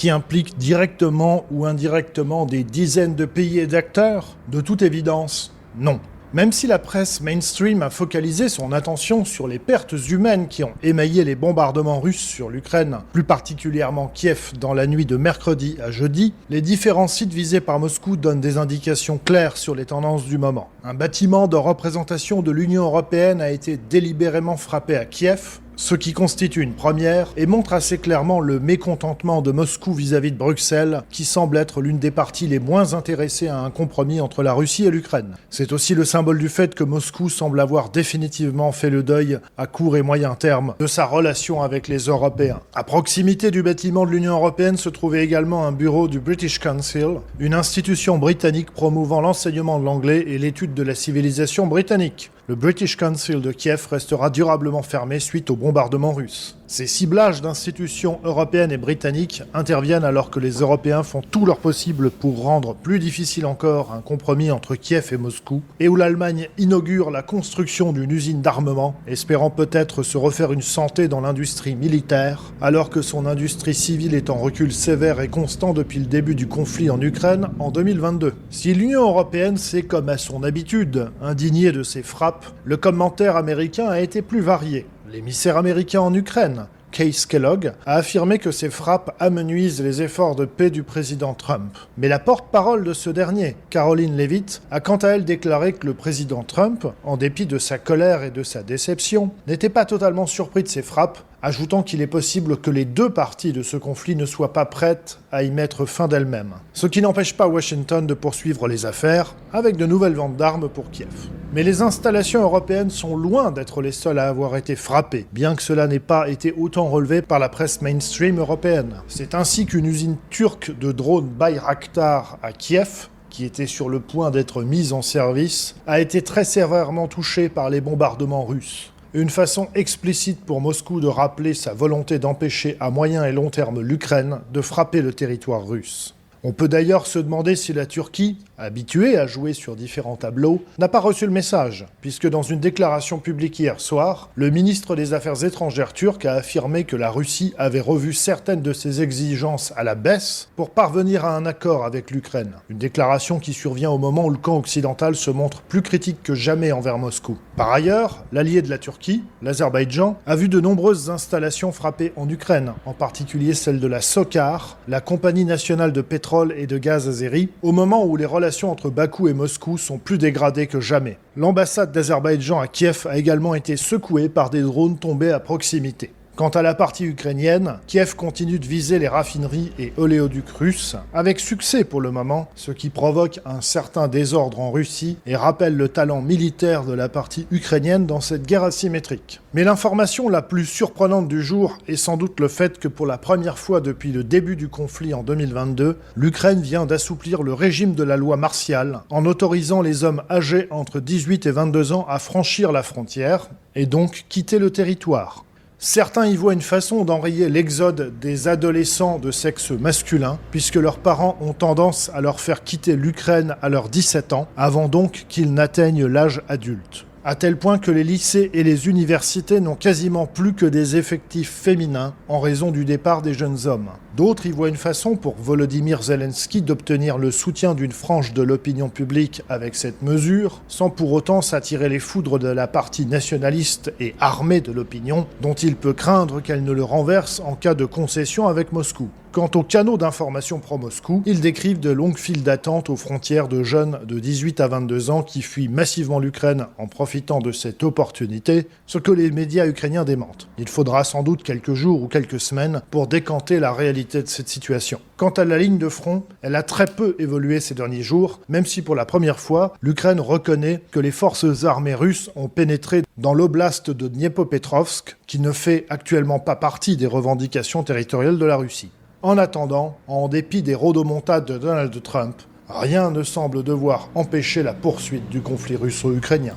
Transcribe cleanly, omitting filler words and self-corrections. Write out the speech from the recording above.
qui implique directement ou indirectement des dizaines de pays et d'acteurs? De toute évidence, non. Même si la presse mainstream a focalisé son attention sur les pertes humaines qui ont émaillé les bombardements russes sur l'Ukraine, plus particulièrement Kiev dans la nuit de mercredi à jeudi, les différents sites visés par Moscou donnent des indications claires sur les tendances du moment. Un bâtiment de représentation de l'Union européenne a été délibérément frappé à Kiev, ce qui constitue une première et montre assez clairement le mécontentement de Moscou vis-à-vis de Bruxelles, qui semble être l'une des parties les moins intéressées à un compromis entre la Russie et l'Ukraine. C'est aussi le symbole du fait que Moscou semble avoir définitivement fait le deuil, à court et moyen terme, de sa relation avec les Européens. À proximité du bâtiment de l'Union européenne se trouvait également un bureau du British Council, une institution britannique promouvant l'enseignement de l'anglais et l'étude de la civilisation britannique. Le British Council de Kiev restera durablement fermé suite au bombardement russe. Ces ciblages d'institutions européennes et britanniques interviennent alors que les Européens font tout leur possible pour rendre plus difficile encore un compromis entre Kiev et Moscou, et où l'Allemagne inaugure la construction d'une usine d'armement, espérant peut-être se refaire une santé dans l'industrie militaire, alors que son industrie civile est en recul sévère et constant depuis le début du conflit en Ukraine en 2022. Si l'Union européenne s'est, comme à son habitude, indignée de ces frappes, le commentaire américain a été plus varié. L'émissaire américain en Ukraine, Case Kellogg, a affirmé que ces frappes amenuisent les efforts de paix du président Trump. Mais la porte-parole de ce dernier, Karoline Leavitt, a quant à elle déclaré que le président Trump, en dépit de sa colère et de sa déception, n'était pas totalement surpris de ces frappes, ajoutant qu'il est possible que les deux parties de ce conflit ne soient pas prêtes à y mettre fin d'elles-mêmes. Ce qui n'empêche pas Washington de poursuivre les affaires, avec de nouvelles ventes d'armes pour Kiev. Mais les installations européennes sont loin d'être les seules à avoir été frappées, bien que cela n'ait pas été autant relevé par la presse mainstream européenne. C'est ainsi qu'une usine turque de drones Bayraktar à Kiev, qui était sur le point d'être mise en service, a été très sévèrement touchée par les bombardements russes. Une façon explicite pour Moscou de rappeler sa volonté d'empêcher à moyen et long terme l'Ukraine de frapper le territoire russe. On peut d'ailleurs se demander si la Turquie, habituée à jouer sur différents tableaux, n'a pas reçu le message, puisque dans une déclaration publique hier soir, le ministre des Affaires étrangères turc a affirmé que la Russie avait revu certaines de ses exigences à la baisse pour parvenir à un accord avec l'Ukraine. Une déclaration qui survient au moment où le camp occidental se montre plus critique que jamais envers Moscou. Par ailleurs, l'allié de la Turquie, l'Azerbaïdjan, a vu de nombreuses installations frappées en Ukraine, en particulier celle de la SOCAR, la compagnie nationale de pétrole et de gaz azéri, au moment où les relations entre Bakou et Moscou sont plus dégradées que jamais. L'ambassade d'Azerbaïdjan à Kiev a également été secouée par des drones tombés à proximité. Quant à la partie ukrainienne, Kiev continue de viser les raffineries et oléoducs russes, avec succès pour le moment, ce qui provoque un certain désordre en Russie et rappelle le talent militaire de la partie ukrainienne dans cette guerre asymétrique. Mais l'information la plus surprenante du jour est sans doute le fait que pour la première fois depuis le début du conflit en 2022, l'Ukraine vient d'assouplir le régime de la loi martiale en autorisant les hommes âgés entre 18 et 22 ans à franchir la frontière et donc quitter le territoire. Certains y voient une façon d'enrayer l'exode des adolescents de sexe masculin, puisque leurs parents ont tendance à leur faire quitter l'Ukraine à leurs 17 ans, avant donc qu'ils n'atteignent l'âge adulte. À tel point que les lycées et les universités n'ont quasiment plus que des effectifs féminins en raison du départ des jeunes hommes. D'autres y voient une façon pour Volodymyr Zelensky d'obtenir le soutien d'une frange de l'opinion publique avec cette mesure, sans pour autant s'attirer les foudres de la partie nationaliste et armée de l'opinion, dont il peut craindre qu'elle ne le renverse en cas de concession avec Moscou. Quant aux canaux d'information pro-Moscou, ils décrivent de longues files d'attente aux frontières de jeunes de 18 à 22 ans qui fuient massivement l'Ukraine en profitant de cette opportunité, ce que les médias ukrainiens démentent. Il faudra sans doute quelques jours ou quelques semaines pour décanter la réalité de cette situation. Quant à la ligne de front, elle a très peu évolué ces derniers jours, même si pour la première fois, l'Ukraine reconnaît que les forces armées russes ont pénétré dans l'oblast de Dniepopetrovsk, qui ne fait actuellement pas partie des revendications territoriales de la Russie. En attendant, en dépit des rodomontades de Donald Trump, rien ne semble devoir empêcher la poursuite du conflit russo-ukrainien.